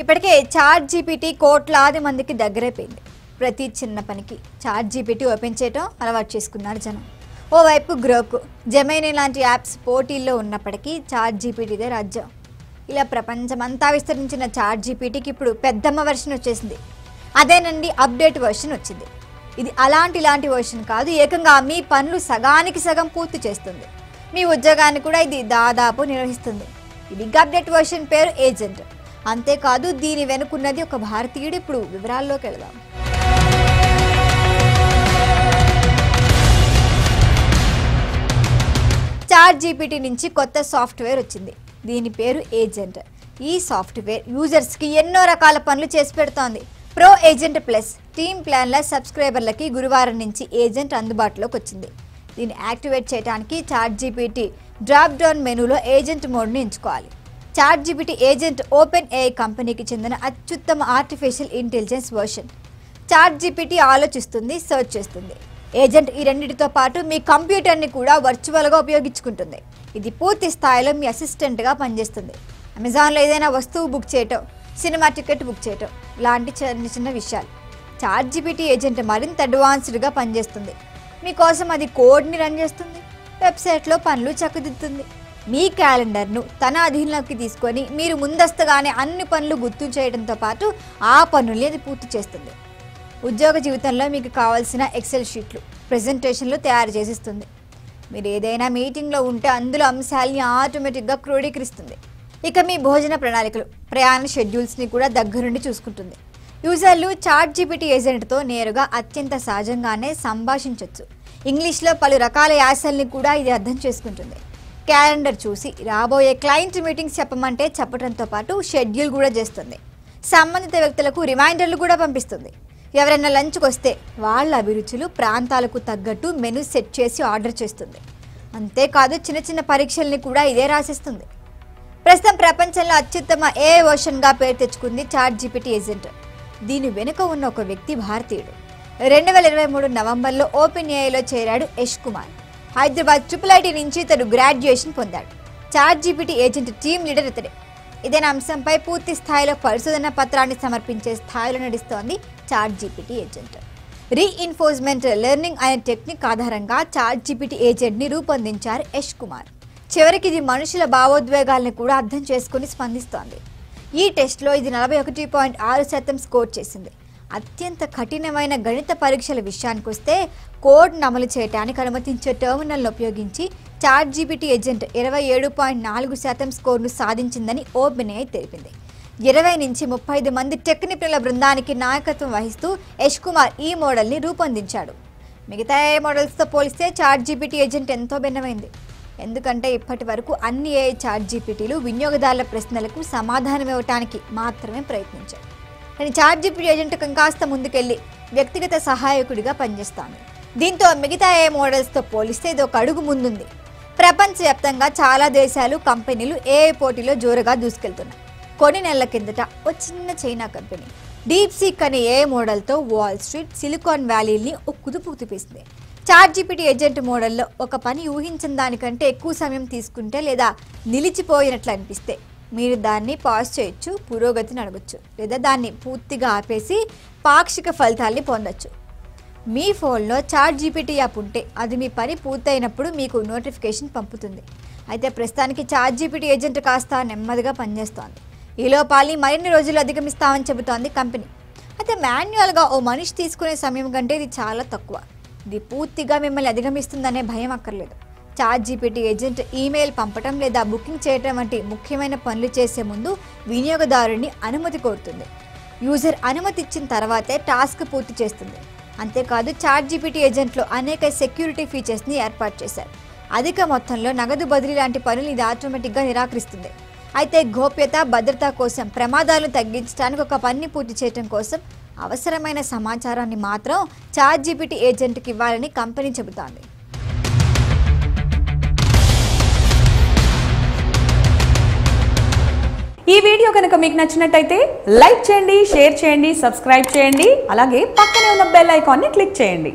ఇప్పటికే chat GPT కోట్లాది మందికి దగ్గరైపోయింది. ప్రతి చిన్న పనికి చాట్ జీపీటీ ఓపెన్ చేయడం అలవాటు చేసుకున్నారు జనం. ఓవైపు గ్రోక్, జెమినీ లాంటి యాప్స్ పోటీల్లో ఉన్నప్పటికీ చాట్ జీపీటీదే రాజ్యం. ఇలా ప్రపంచమంతా విస్తరించిన చాట్ జీపీటీకి ఇప్పుడు పెద్దమ్మ వెర్షన్ వచ్చేసింది. అదేనండి అప్డేట్ వెర్షన్ వచ్చింది. ఇది ఇలాంటి వెర్షన్ కాదు, ఏకంగా మీ పనులు సగానికి సగం పూర్తి చేస్తుంది. మీ ఉద్యోగాన్ని కూడా ఇది దాదాపు నిర్వహిస్తుంది. ఈ బిగ్ అప్డేట్ వెర్షన్ పేరు ఏజెంట్. అంతేకాదు దీని వెనుకున్నది ఒక భారతీయుడు. ఇప్పుడు వివరాల్లోకి వెళదాం. చాట్ జీపీటీ నుంచి కొత్త సాఫ్ట్వేర్ వచ్చింది. దీని పేరు ఏజెంట్. ఈ సాఫ్ట్వేర్ యూజర్స్కి ఎన్నో రకాల పనులు చేసి పెడుతోంది. ప్రో ఏజెంట్ ప్లస్ టీమ్ ప్లాన్ల సబ్స్క్రైబర్లకి గురువారం నుంచి ఏజెంట్ అందుబాటులోకి వచ్చింది. దీన్ని యాక్టివేట్ చేయడానికి చాట్ జీపీటీ డ్రాప్ డౌన్ మెనూలో ఏజెంట్ మోడ్ని ఎంచుకోవాలి. Chat GPT agent open AI కంపెనీకి చెందిన అత్యుత్తమ artificial intelligence version. Chat GPT ఆలోచిస్తుంది, సర్చ్ చేస్తుంది. ఏజెంట్ ఈ రెండింటితో పాటు మీ కంప్యూటర్ని కూడా వర్చువల్గా ఉపయోగించుకుంటుంది. ఇది పూర్తి స్థాయిలో మీ అసిస్టెంట్గా పనిచేస్తుంది. అమెజాన్లో ఏదైనా వస్తువు బుక్ చేయటం, సినిమా టికెట్ బుక్ చేయటం లాంటి చిన్న చిన్న విషయాలు. చాట్ జీపీటీ ఏజెంట్ మరింత అడ్వాన్స్డ్గా పనిచేస్తుంది. మీకోసం అది కోడ్ని రన్ చేస్తుంది, వెబ్సైట్లో పనులు చక్కదిద్దుతుంది. మీ క్యాలెండర్ను తన అధీనంలోకి తీసుకొని మీరు ముందస్తుగానే అన్ని పనులు గుర్తు చేయడంతో పాటు ఆ పనుల్ని అది పూర్తి చేస్తుంది. ఉద్యోగ జీవితంలో మీకు కావాల్సిన ఎక్సెల్ షీట్లు, ప్రెజెంటేషన్లు తయారు చేసిస్తుంది. మీరు ఏదైనా మీటింగ్లో ఉంటే అందులో అంశాలని ఆటోమేటిక్గా క్రోడీకరిస్తుంది. ఇక మీ భోజన ప్రణాళికలు, ప్రయాణ షెడ్యూల్స్ని కూడా దగ్గరుండి చూసుకుంటుంది. యూజర్లు చాట్ జీపీటీ ఏజెంట్తో నేరుగా అత్యంత సహజంగానే సంభాషించవచ్చు. ఇంగ్లీష్లో పలు రకాల యాసల్ని కూడా ఇది అర్థం చేసుకుంటుంది. క్యాలెండర్ చూసి రాబోయే క్లయింట్ మీటింగ్స్ చెప్పమంటే చెప్పడంతో పాటు షెడ్యూల్ కూడా చేస్తుంది. సంబంధిత వ్యక్తులకు రిమైండర్లు కూడా పంపిస్తుంది. ఎవరైనా లంచ్కి వస్తే వాళ్ళ అభిరుచులు, ప్రాంతాలకు తగ్గట్టు మెనూ సెట్ చేసి ఆర్డర్ చేస్తుంది. అంతేకాదు చిన్న చిన్న పరీక్షల్ని కూడా ఇదే రాసిస్తుంది. ప్రస్తుతం ప్రపంచంలో అత్యుత్తమ ఏఐ వర్షన్గా పేరు తెచ్చుకుంది చాట్ జీపీటీ ఏజెంట్. దీని వెనుక ఉన్న ఒక వ్యక్తి భారతీయుడు. 2023 నవంబర్లో ఓపెన్ ఏఐలో చేరాడు యష్ కుమార్. హైదరాబాద్ IIIT నుంచి ఇతడు గ్రాడ్యుయేషన్ పొందాడు. Chat GPT agent team leader ఇతడే. ఇదేనా అంశంపై పూర్తి స్థాయిలో పరిశోధన పత్రాన్ని సమర్పించే స్థాయిలో నడుస్తోంది chat GPT agent. Reinforcement learning అనే టెక్నిక్ ఆధారంగా చాట్ జీపీటీ ఏజెంట్ని రూపొందించారు యష్ కుమార్. చివరికి ఇది మనుషుల భావోద్వేగాలను కూడా అర్థం చేసుకుని స్పందిస్తోంది. ఈ టెస్ట్లో ఇది 41.6% స్కోర్ చేసింది. అత్యంత కఠినమైన గణిత పరీక్షల విషయానికి వస్తే కోడ్ను అమలు చేయడానికి అనుమతించే టెర్మినల్ను ఉపయోగించి చాట్ జీపీటీ ఏజెంట్ 27.4% స్కోర్ను సాధించిందని ఓపెన్ ఏఐ తెలిపింది. 20 నుంచి 35 మంది టెక్ నిపుణుల బృందానికి నాయకత్వం వహిస్తూ యష్ కుమార్ ఈ మోడల్ని రూపొందించాడు. మిగతా ఏఐ మోడల్స్తో పోలిస్తే చాట్ జీపీటీ ఏజెంట్ ఎంతో భిన్నమైంది. ఎందుకంటే ఇప్పటి వరకు అన్ని ఏఐ చాట్ జీపీటీలు వినియోగదారుల ప్రశ్నలకు సమాధానం ఇవ్వడానికి మాత్రమే ప్రయత్నించాయి. కానీ చాట్ జీపీటీ ఏజెంట్ కాస్త ముందుకెళ్లి వ్యక్తిగత సహాయకుడిగా పనిచేస్తోంది. దీంతో మిగతా ఏఐ మోడల్స్తో పోలిస్తే ఇది ఒక అడుగు ముందుంది. ప్రపంచవ్యాప్తంగా చాలా దేశాలు, కంపెనీలు ఏఐ పోటీలో జోరుగా దూసుకెళ్తున్నాయి. కొన్ని నెలల కిందట ఓ చిన్న చైనా కంపెనీ డీప్ సీక్ అనే ఏఐ మోడల్తో వాల్ స్ట్రీట్, సిలికాన్ వ్యాలీని ఒక కుదుపు తీపింది. చాట్ జీపీటీ ఏజెంట్ మోడల్లో ఒక పని ఊహించిన దానికంటే ఎక్కువ సమయం తీసుకుంటే లేదా నిలిచిపోయినట్లు అనిపిస్తే మీరు దాన్ని పాజ్ చేయొచ్చు, పురోగతిని అడగచ్చు, లేదా దాన్ని పూర్తిగా ఆపేసి పాక్షిక ఫలితాల్ని పొందొచ్చు. మీ ఫోన్లో చాట్ జీపీటీ యాప్ ఉంటే అది మీ పని పూర్తయినప్పుడు మీకు నోటిఫికేషన్ పంపుతుంది. అయితే ప్రస్తుతానికి చాట్ జీపీటీ ఏజెంట్ కాస్త నెమ్మదిగా పనిచేస్తోంది. ఈ లోపాలని మరిన్ని రోజులు అధిగమిస్తామని చెబుతోంది కంపెనీ. అయితే మాన్యువల్గా ఓ మనిషి తీసుకునే సమయం కంటే ఇది చాలా తక్కువ. ఇది పూర్తిగా మిమ్మల్ని అధిగమిస్తుందనే భయం అక్కర్లేదు. చాట్ జీపీటీ ఏజెంట్ ఈమెయిల్ పంపటం లేదా బుకింగ్ చేయటం వంటి ముఖ్యమైన పనులు చేసే ముందు వినియోగదారుని అనుమతి కోరుతుంది. యూజర్ అనుమతి ఇచ్చిన తర్వాతే టాస్క్ పూర్తి చేస్తుంది. అంతేకాదు చాట్ జీపీటీ ఏజెంట్లో అనేక సెక్యూరిటీ ఫీచర్స్ని ఏర్పాటు చేశారు. అధిక మొత్తంలో నగదు బదిలీ లాంటి పనులు ఇది ఆటోమేటిక్గా నిరాకరిస్తుంది. అయితే గోప్యత, భద్రత కోసం ప్రమాదాలను తగ్గించడానికి ఒక పనిని పూర్తి చేయడం కోసం అవసరమైన సమాచారాన్ని మాత్రం చాట్ జీపీటీ ఏజెంట్కి ఇవ్వాలని కంపెనీ చెబుతోంది. ఈ వీడియో కనుక మీకు నచ్చినట్టయితే లైక్ చేయండి, షేర్ చేయండి, సబ్స్క్రైబ్ చేయండి. అలాగే పక్కనే ఉన్న బెల్ ఐకాన్ని క్లిక్ చేయండి.